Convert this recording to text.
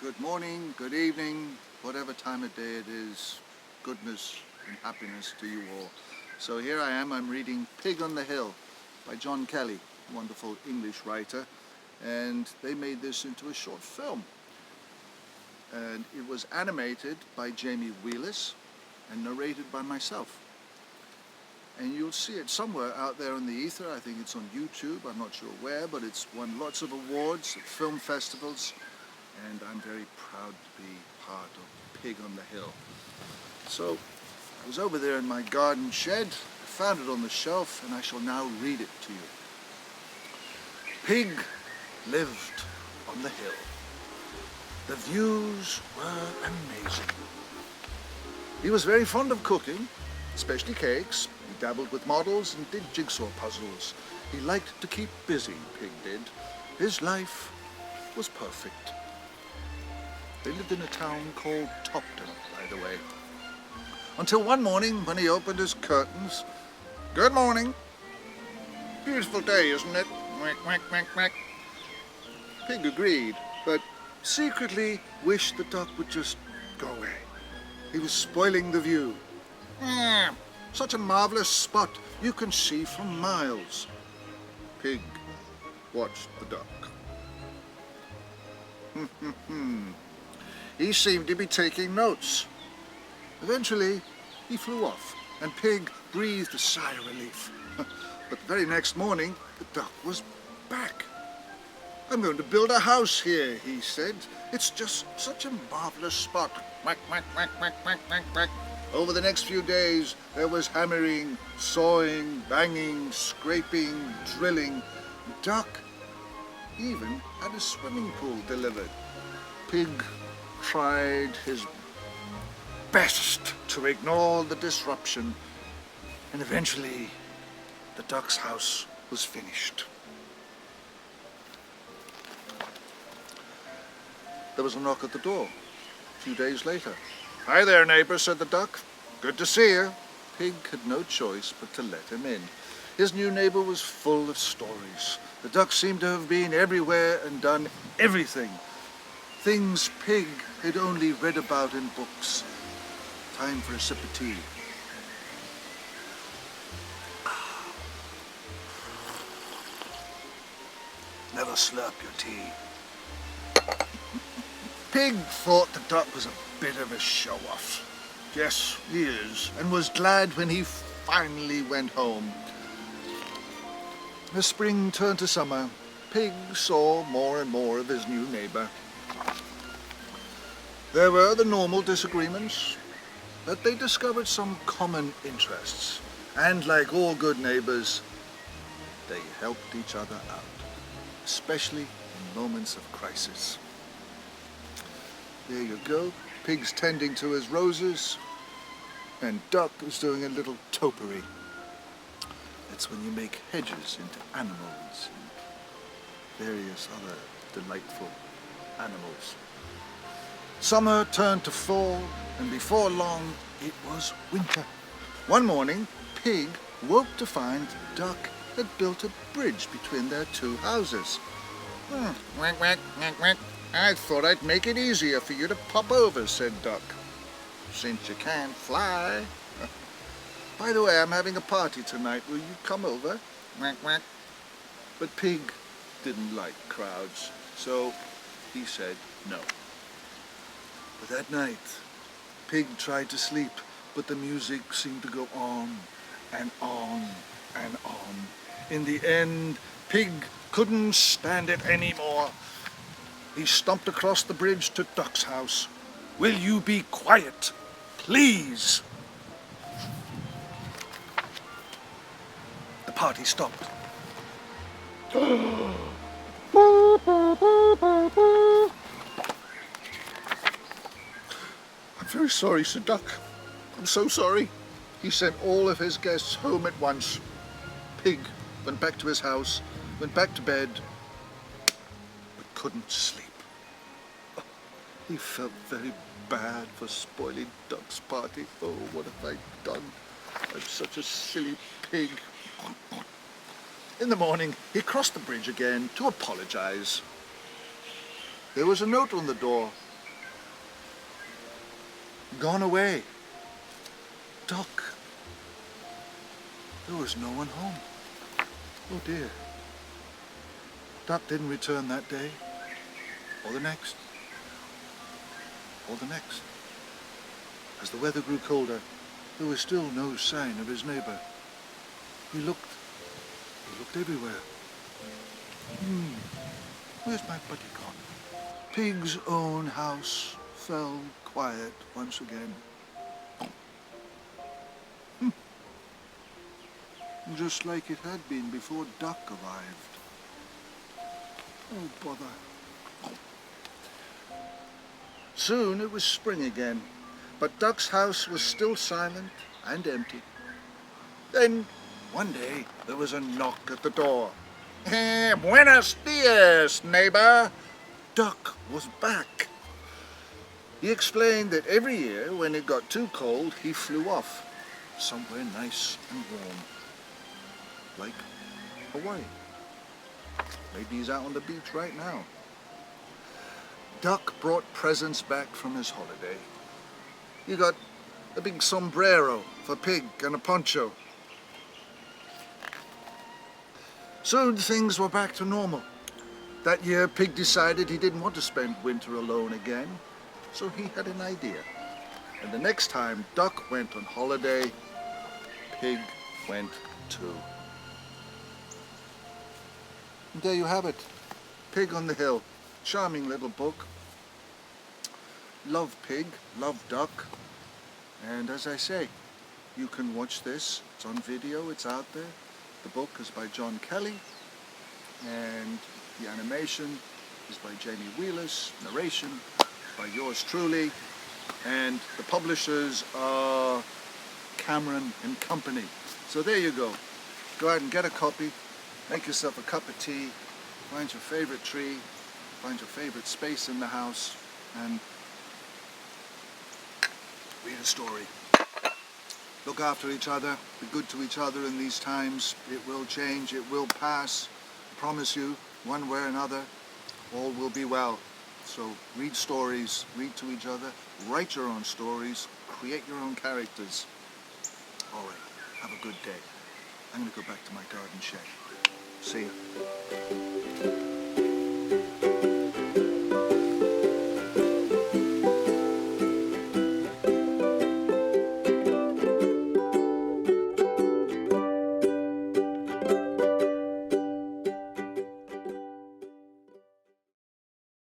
good morning, good evening, whatever time of day it is, goodness and happiness to you all. So here I am, I'm reading Pig on the Hill by John Kelly, wonderful English writer, and they made this into a short film. And it was animated by Jamie Wheelis and narrated by myself. And you'll see it somewhere out there on the ether. I think it's on YouTube, I'm not sure where, but it's won lots of awards at film festivals, and I'm very proud to be part of Pig on the Hill. So I was over there in my garden shed, found it on the shelf, and I shall now read it to you. Pig lived on the hill. The views were amazing. He was very fond of cooking, especially cakes. He dabbled with models and did jigsaw puzzles. He liked to keep busy, Pig did. His life was perfect. They lived in a town called Topton, by the way. Until one morning when he opened his curtains. Good morning. Beautiful day, isn't it? Quack, quack, quack, quack. Pig agreed, but secretly wished the duck would just go away. He was spoiling the view. Such a marvelous spot, you can see for miles. Pig watched the duck. He seemed to be taking notes. Eventually, he flew off, and Pig breathed a sigh of relief. But the very next morning, the duck was back. I'm going to build a house here, he said. It's just such a marvelous spot. Quack, quack, quack, quack, quack, quack, quack. Over the next few days, there was hammering, sawing, banging, scraping, drilling. The duck even had a swimming pool delivered. Pig tried his best to ignore the disruption, and eventually the duck's house was finished. There was a knock at the door a few days later. "Hi there, neighbor," said the duck. "Good to see you." Pig had no choice but to let him in. His new neighbor was full of stories. The duck seemed to have been everywhere and done everything. Things Pig had only read about in books. Time for a sip of tea. Never slurp your tea. Pig thought the duck was a bit of a show-off. Yes, he is, and was glad when he finally went home. As spring turned to summer, Pig saw more and more of his new neighbor. There were the normal disagreements, but they discovered some common interests, and like all good neighbors, they helped each other out, especially in moments of crisis. There you go, Pig's tending to his roses, and Duck is doing a little topiary. That's when you make hedges into animals and various other delightful animals. Summer turned to fall, and before long it was winter. One morning, Pig woke to find Duck had built a bridge between their two houses. Quack, quack, quack, quack. I thought I'd make it easier for you to pop over, said Duck. Since you can't fly. By the way, I'm having a party tonight. Will you come over? Quack, quack. But Pig didn't like crowds, so he said no. But that night, Pig tried to sleep, but the music seemed to go on and on and on. In the end, Pig couldn't stand it anymore. He stomped across the bridge to Duck's house. "Will you be quiet, please?" The party stopped. "I'm very sorry," said Duck. "I'm so sorry." He sent all of his guests home at once. Pig went back to his house, went back to bed, but couldn't sleep. He felt very bad for spoiling Duck's party. Oh, what have I done? I'm such a silly pig. In the morning, he crossed the bridge again to apologize. There was a note on the door. gone away. Duck. There was no one home. Oh dear. Duck didn't return that day, or the next, or the next. As the weather grew colder, there was still no sign of his neighbor. He looked everywhere. Where's my buddy gone? Pig's own house fell quiet once again. Just like it had been before Duck arrived. Oh, bother. Soon it was spring again, but Duck's house was still silent and empty. Then, one day, there was a knock at the door. Buenos dias, neighbor. Duck was back. He explained that every year, when it got too cold, he flew off, somewhere nice and warm, like Hawaii. Maybe he's out on the beach right now. Duck brought presents back from his holiday. He got a big sombrero for Pig and a poncho. Soon things were back to normal. That year, Pig decided he didn't want to spend winter alone again, so he had an idea. And the next time Duck went on holiday, Pig went too. And there you have it, Pig on the Hill. Charming little book. Love Pig, love Duck. And as I say, you can watch this. It's on video, it's out there. The book is by John Kelly, and the animation is by Jamie Wheelis, narration by yours truly, and the publishers are Cameron and Company. So there you go. Go out and get a copy, make yourself a cup of tea, find your favorite tree, find your favorite space in the house, and read a story. Look after each other, be good to each other in these times. It will change, it will pass. I promise you, one way or another, all will be well. So read stories, read to each other, write your own stories, create your own characters. All right, have a good day. I'm going to go back to my garden shed. See you.